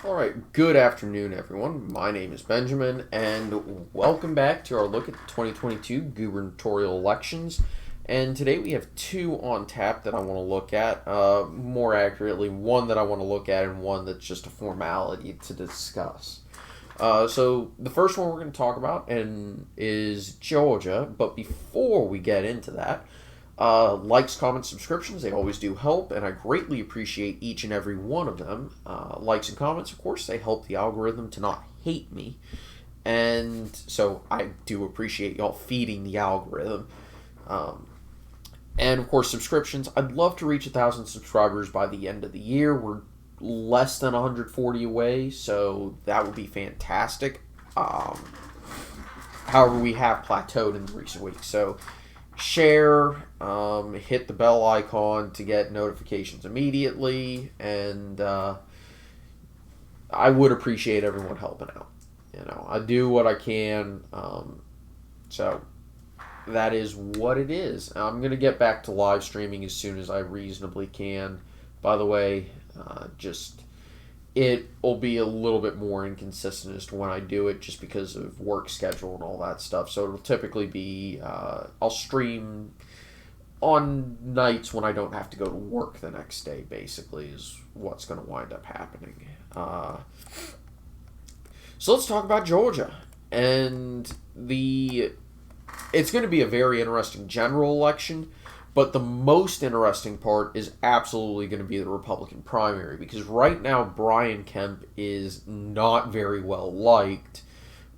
Alright, good afternoon, everyone. My name is Benjamin, and welcome back to our look at the 2022 Gubernatorial Elections. And today we have two on tap that I want to look at. More accurately, one that I want to look at and one that's just a formality to discuss. So the first one we're going to talk about is Georgia, but before we get into that, likes, comments, subscriptions, they always do help, and I greatly appreciate each and every one of them. Likes and comments, of course, they help the algorithm to not hate me. And so I do appreciate y'all feeding the algorithm. Um, and of course, subscriptions. I'd love to reach 1,000 subscribers by the end of the year. We're less than 140 away, so that would be fantastic. However, we have plateaued in the recent weeks, so share, hit the bell icon to get notifications immediately, and I would appreciate everyone helping out. I do what I can, so that is what it is. I'm gonna get back to live streaming as soon as I reasonably can. By the way, just it will be a little bit more inconsistent as to when I do it just because of work schedule and all that stuff. So it'll typically be I'll stream on nights when I don't have to go to work the next day, basically, is what's going to wind up happening. So let's talk about Georgia. And it's going to be a very interesting general election. But the most interesting part is absolutely going to be the Republican primary, because right now Brian Kemp is not very well liked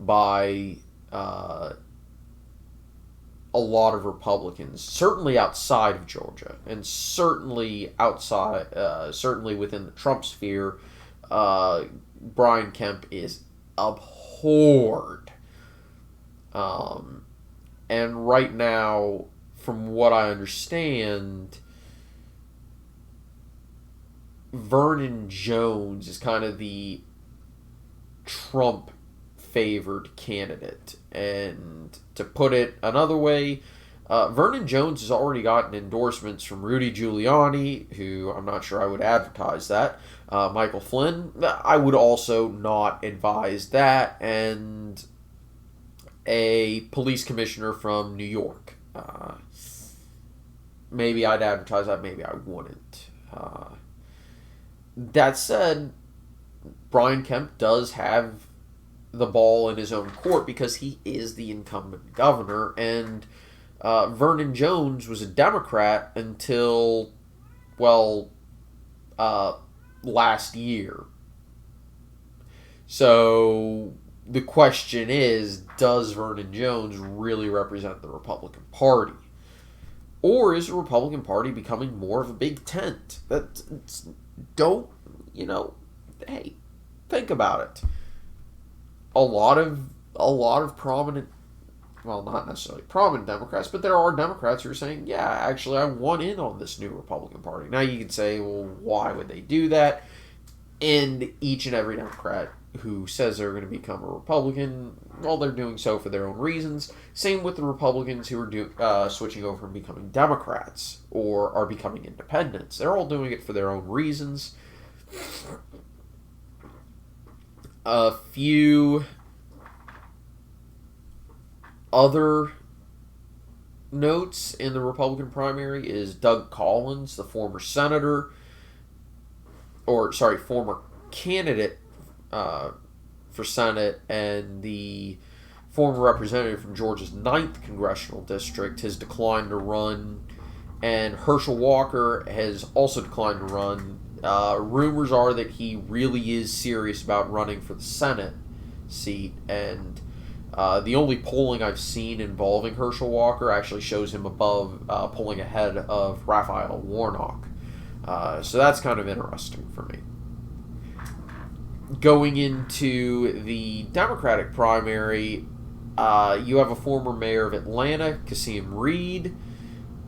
by a lot of Republicans, certainly outside of Georgia, and certainly within the Trump sphere. Brian Kemp is abhorred, and right now, from what I understand, Vernon Jones is kind of the Trump favored candidate. And to put it another way, Vernon Jones has already gotten endorsements from Rudy Giuliani, who I'm not sure I would advertise that. Michael Flynn, I would also not advise that. And a police commissioner from New York. Maybe I'd advertise that, maybe I wouldn't. That said, Brian Kemp does have the ball in his own court because he is the incumbent governor, and Vernon Jones was a Democrat until, well, last year. So the question is, does Vernon Jones really represent the Republican Party? Or is the Republican Party becoming more of a big tent? Don't, hey, think about it. A lot of prominent, well, not necessarily prominent Democrats, but there are Democrats who are saying, yeah, actually, I want in on this new Republican Party. Now you can say, well, why would they do that? And each and every Democrat who says they're going to become a Republican, well, they're doing so for their own reasons. Same with the Republicans who are switching over and becoming Democrats or are becoming independents. They're all doing it for their own reasons. A few other notes in the Republican primary is Doug Collins, the former senator, former candidate for Senate, and the former representative from Georgia's 9th Congressional District has declined to run, and Herschel Walker has also declined to run. Rumors are that he really is serious about running for the Senate seat, and the only polling I've seen involving Herschel Walker actually shows him polling ahead of Raphael Warnock. So that's kind of interesting for me. Going into the Democratic primary, you have a former mayor of Atlanta, Kasim Reed,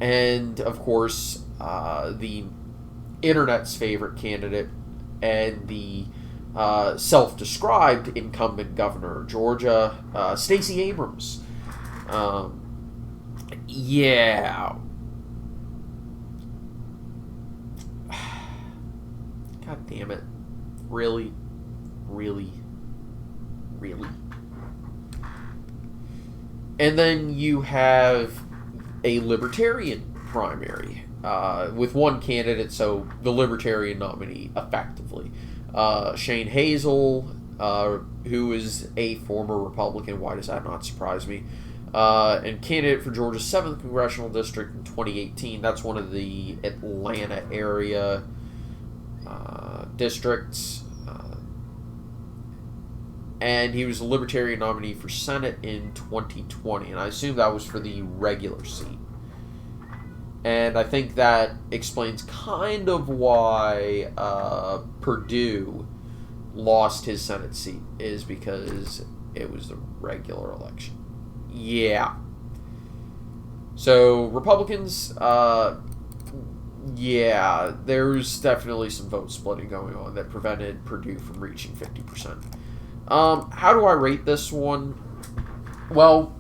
and of course the internet's favorite candidate and the self-described incumbent governor of Georgia, Stacey Abrams. Yeah. God damn it. Really? Really? Really? And then you have a Libertarian primary with one candidate, so the Libertarian nominee, effectively. Shane Hazel, who is a former Republican. Why does that not surprise me? And candidate for Georgia's 7th Congressional District in 2018. That's one of the Atlanta area districts. And he was a Libertarian nominee for Senate in 2020. And I assume that was for the regular seat. And I think that explains kind of why Perdue lost his Senate seat, is because it was the regular election. Yeah. So, Republicans, yeah, there's definitely some vote splitting going on that prevented Perdue from reaching 50%. How do I rate this one? Well,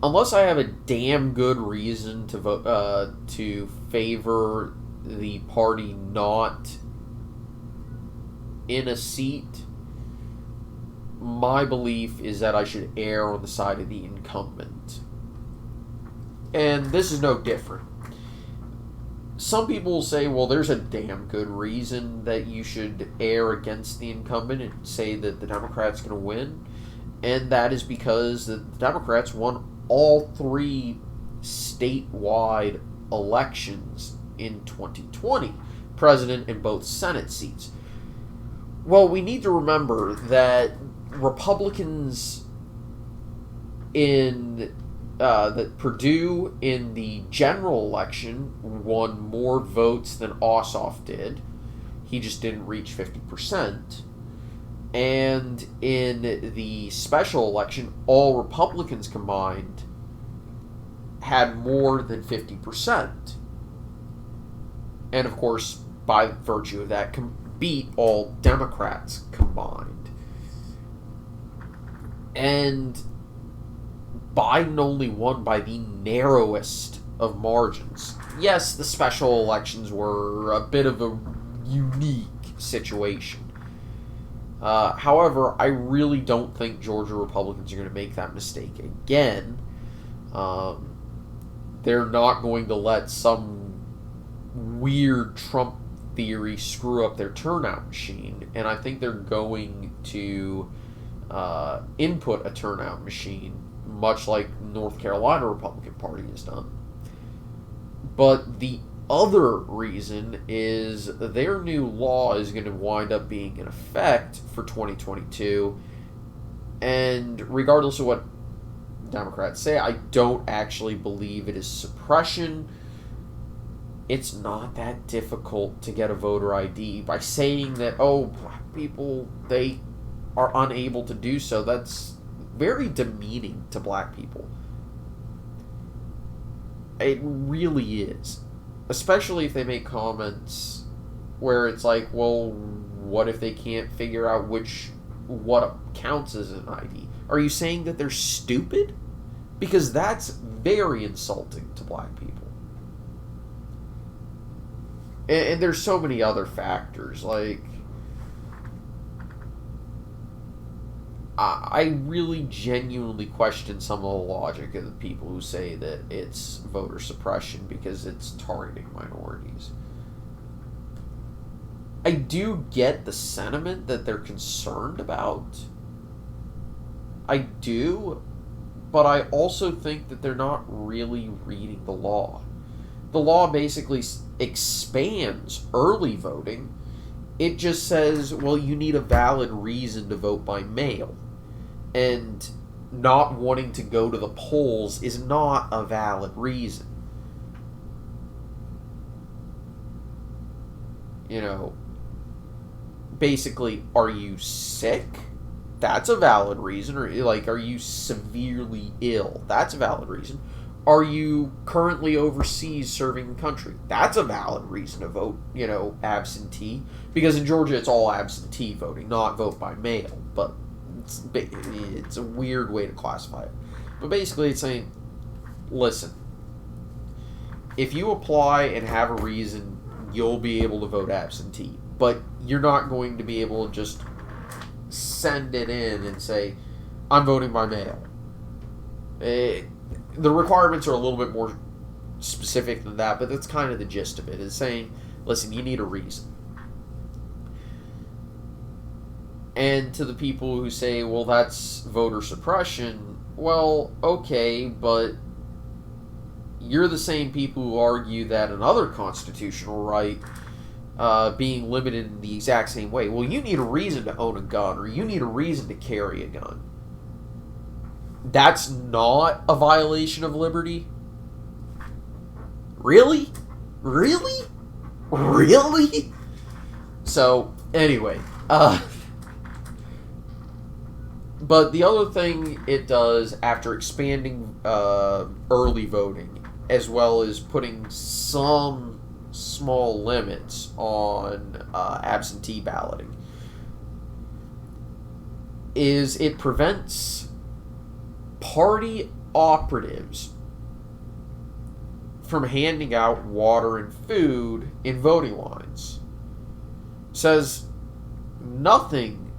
unless I have a damn good reason to vote to favor the party not in a seat, my belief is that I should err on the side of the incumbent. And this is no different. Some people will say, well, there's a damn good reason that you should err against the incumbent and say that the Democrat's going to win. And that is because the Democrats won all 3 statewide elections in 2020, president and both Senate seats. Well, we need to remember that Republicans in that Perdue in the general election won more votes than Ossoff did. He just didn't reach 50%. And in the special election, all Republicans combined had more than 50%. And of course, by virtue of that, beat all Democrats combined. And Biden only won by the narrowest of margins. Yes, the special elections were a bit of a unique situation. However, I really don't think Georgia Republicans are going to make that mistake again. They're not going to let some weird Trump theory screw up their turnout machine, and I think they're going to input a turnout machine, much like North Carolina Republican Party has done. But the other reason is their new law is going to wind up being in effect for 2022, and regardless of what Democrats say, I don't actually believe it is suppression. It's not that difficult to get a voter ID. By saying that, oh, black people, they are unable to do so, that's very demeaning to black people. It really is. Especially if they make comments where it's like, well, what if they can't figure out what counts as an ID? Are you saying that they're stupid? Because that's very insulting to black people. And there's so many other factors. Like, I really genuinely question some of the logic of the people who say that it's voter suppression because it's targeting minorities. I do get the sentiment that they're concerned about. I do, but I also think that they're not really reading the law. The law basically expands early voting. It just says, well, you need a valid reason to vote by mail. And not wanting to go to the polls is not a valid reason. You know, basically, are you sick? That's a valid reason. Or, like, are you severely ill? That's a valid reason. Are you currently overseas serving the country? That's a valid reason to vote, absentee. Because in Georgia, it's all absentee voting, not vote by mail. But it's a weird way to classify it. But basically, it's saying, listen, if you apply and have a reason, you'll be able to vote absentee. but you're not going to be able to just send it in and say, I'm voting by mail. The requirements are a little bit more specific than that, but that's kind of the gist of it, is saying, listen, you need a reason. And to the people who say, well, that's voter suppression, well, okay, but you're the same people who argue that another constitutional right being limited in the exact same way. Well, you need a reason to own a gun, or you need a reason to carry a gun. That's not a violation of liberty? Really? Really? Really? So, anyway, but the other thing it does after expanding early voting, as well as putting some small limits on absentee balloting, is it prevents party operatives from handing out water and food in voting lines. Says nothing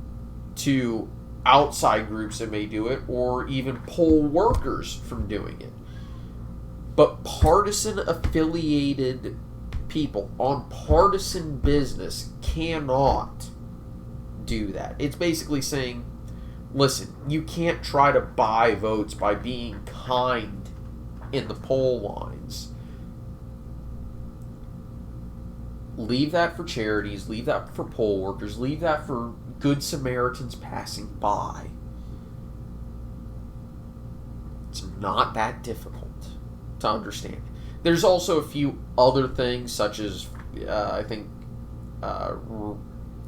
to outside groups that may do it, or even poll workers from doing it. But partisan affiliated people on partisan business cannot do that. It's basically saying, listen, you can't try to buy votes by being kind in the poll lines. Leave that for charities, leave that for poll workers, leave that for good Samaritans passing by. It's not that difficult to understand. There's also a few other things, such as, I think,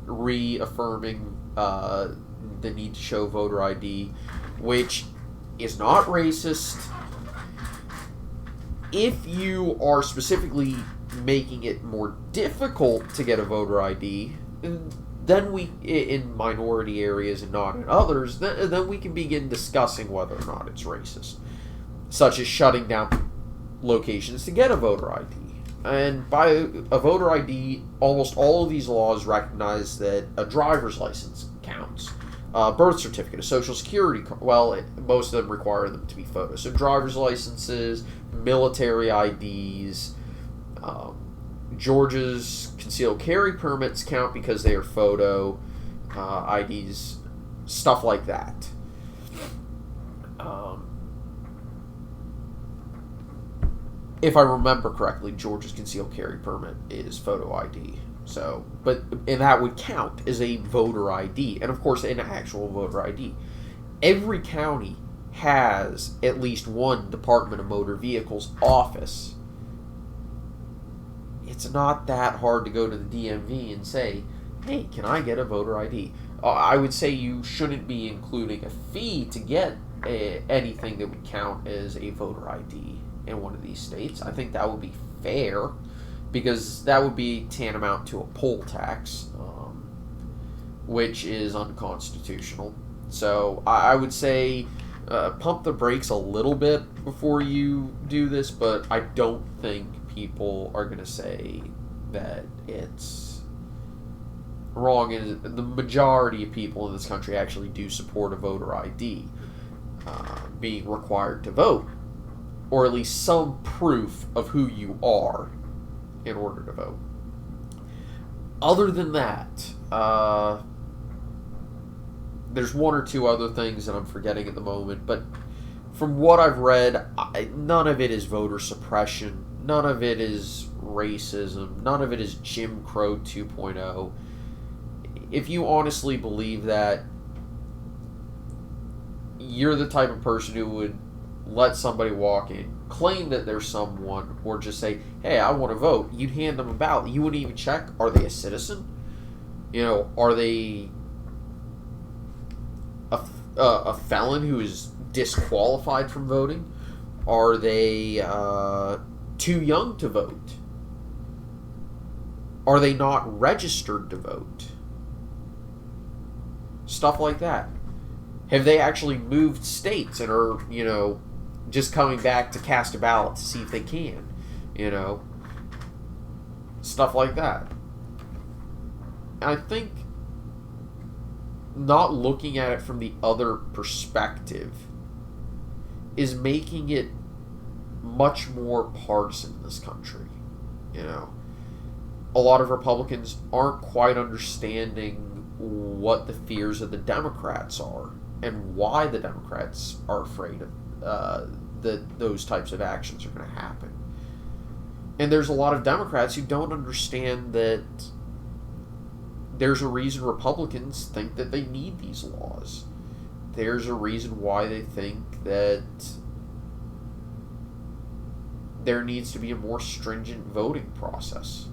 reaffirming the need to show voter ID, which is not racist. If you are specifically making it more difficult to get a voter ID, then we, in minority areas and not in others, then we can begin discussing whether or not it's racist, such as shutting down locations to get a voter ID. And by a voter ID, almost all of these laws recognize that a driver's license counts. Birth certificate, a social security card, well, most of them require them to be photos. So driver's licenses, military IDs, Georgia's concealed carry permits count because they are photo IDs, stuff like that. If I remember correctly, Georgia's concealed carry permit is photo ID. So, and that would count as a voter ID, and of course, an actual voter ID. Every county has at least one Department of Motor Vehicles office. It's not that hard to go to the DMV and say, hey, can I get a voter ID? I would say you shouldn't be including a fee to get anything that would count as a voter ID in one of these states. I think that would be fair, because that would be tantamount to a poll tax, which is unconstitutional. So I would say pump the brakes a little bit before you do this, but I don't think people are going to say that it's wrong. And the majority of people in this country actually do support a voter ID being required to vote, or at least some proof of who you are in order to vote. Other than that, there's one or two other things that I'm forgetting at the moment, but from what I've read, none of it is voter suppression, none of it is racism, none of it is Jim Crow 2.0. If you honestly believe that, you're the type of person who would let somebody walk in, claim that they're someone, or just say, hey, I want to vote, you'd hand them a ballot. You wouldn't even check, are they a citizen? You know, are they a felon who is disqualified from voting? Are they too young to vote? Are they not registered to vote? Stuff like that. Have they actually moved states and are, you know, just coming back to cast a ballot to see if they can, you know? Stuff like that. I think not looking at it from the other perspective is making it much more partisan in this country. You know, a lot of Republicans aren't quite understanding what the fears of the Democrats are and why the Democrats are afraid of that those types of actions are going to happen. And there's a lot of Democrats who don't understand that there's a reason Republicans think that they need these laws. There's a reason why they think that there needs to be a more stringent voting process.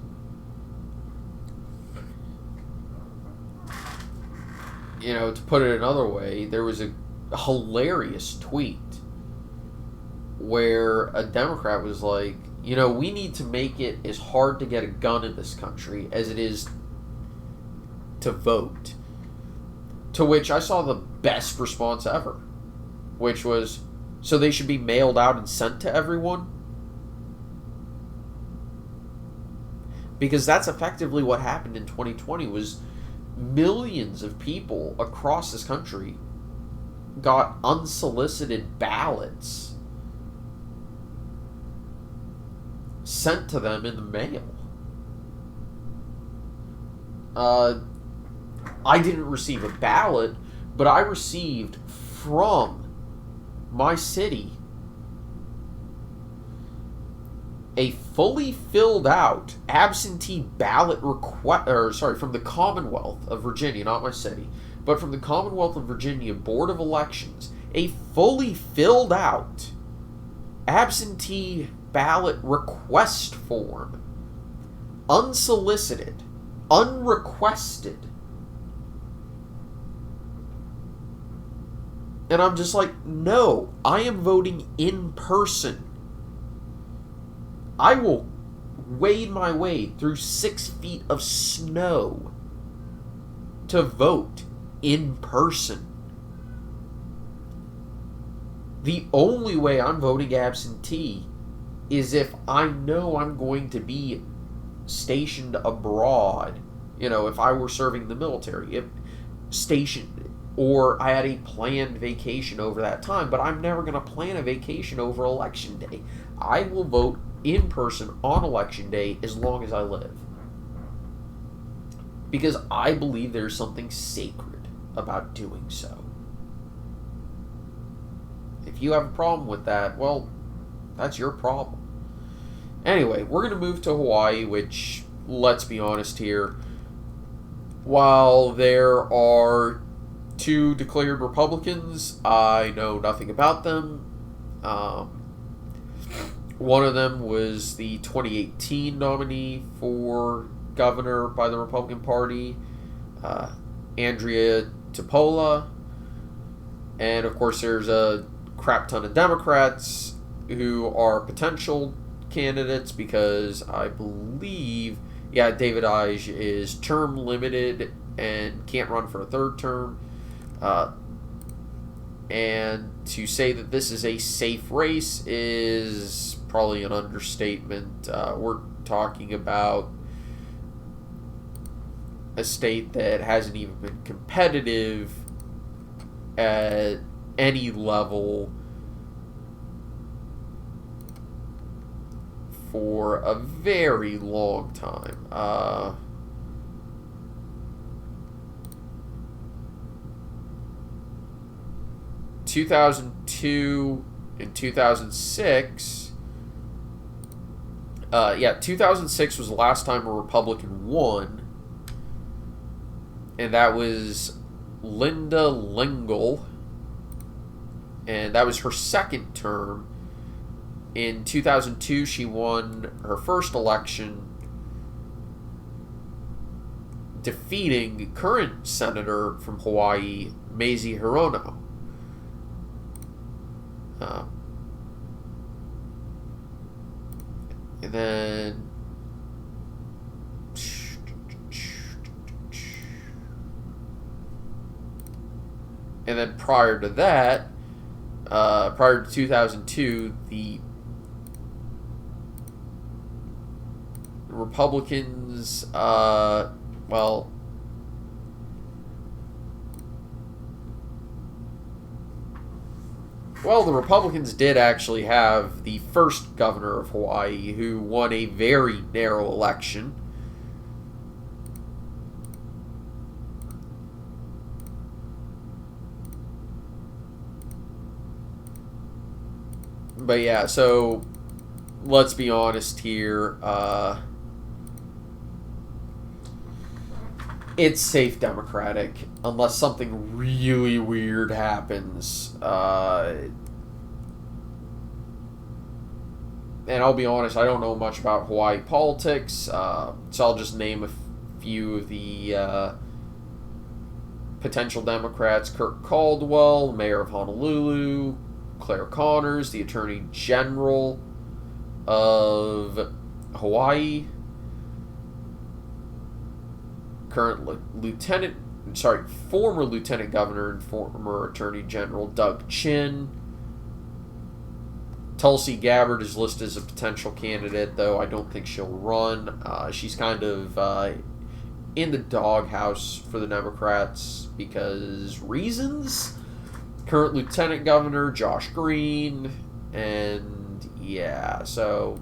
You know, to put it another way, there was a hilarious tweet where a Democrat was like, you know, we need to make it as hard to get a gun in this country as it is to vote. To which I saw the best response ever, which was, so they should be mailed out and sent to everyone? Because that's effectively what happened in 2020, was millions of people across this country got unsolicited ballots sent to them in the mail. I didn't receive a ballot, but I received from my city a fully filled out absentee ballot request, from the Commonwealth of Virginia, not my city, but from the Commonwealth of Virginia Board of Elections, a fully filled out absentee ballot request form, unsolicited, unrequested. And I'm just like, no, I am voting in person. I will wade my way through 6 feet of snow to vote in person. The only way I'm voting absentee is if I know I'm going to be stationed abroad. You know, if I were serving the military, if stationed, or I had a planned vacation over that time, but I'm never going to plan a vacation over Election Day. I will vote in person on Election Day as long as I live. Because I believe there's something sacred about doing so. If you have a problem with that, well, that's your problem. Anyway, we're going to move to Hawaii, which, let's be honest here, while there are 2 declared Republicans, I know nothing about them. One of them was the 2018 nominee for governor by the Republican Party, Andrea Tupola. And, of course, there's a crap ton of Democrats who are potential candidates because I believe, David Ige is term limited and can't run for a 3rd term. And to say that this is a safe race is probably an understatement. We're talking about a state that hasn't even been competitive at any level for a very long time. 2002 and 2006. 2006 was the last time a Republican won, and that was Linda Lingle, and that was her 2nd term. In 2002, she won her first election, defeating current senator from Hawaii, Mazie Hirono. And then prior to that, prior to 2002, the Republicans, Well, the Republicans did actually have the first governor of Hawaii who won a very narrow election. But yeah, so let's be honest here. It's safe Democratic unless something really weird happens. And I'll be honest, I don't know much about Hawaii politics, so I'll just name a few of the potential Democrats. Kirk Caldwell, mayor of Honolulu, Claire Connors, the Attorney General of Hawaii, former Lieutenant Governor and former Attorney General Doug Chin. Tulsi Gabbard is listed as a potential candidate, though I don't think she'll run. She's kind of in the doghouse for the Democrats because reasons. Current Lieutenant Governor Josh Green, and yeah, so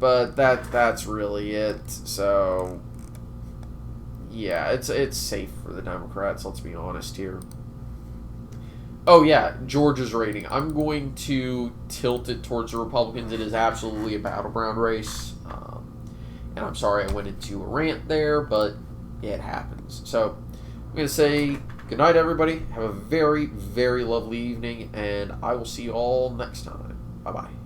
but that's really it. So yeah, it's safe for the Democrats, let's be honest here. Oh yeah, Georgia's rating. I'm going to tilt it towards the Republicans. It is absolutely a battleground race. And I'm sorry I went into a rant there, but it happens. So I'm going to say good night, everybody. Have a very, very lovely evening, and I will see you all next time. Bye-bye.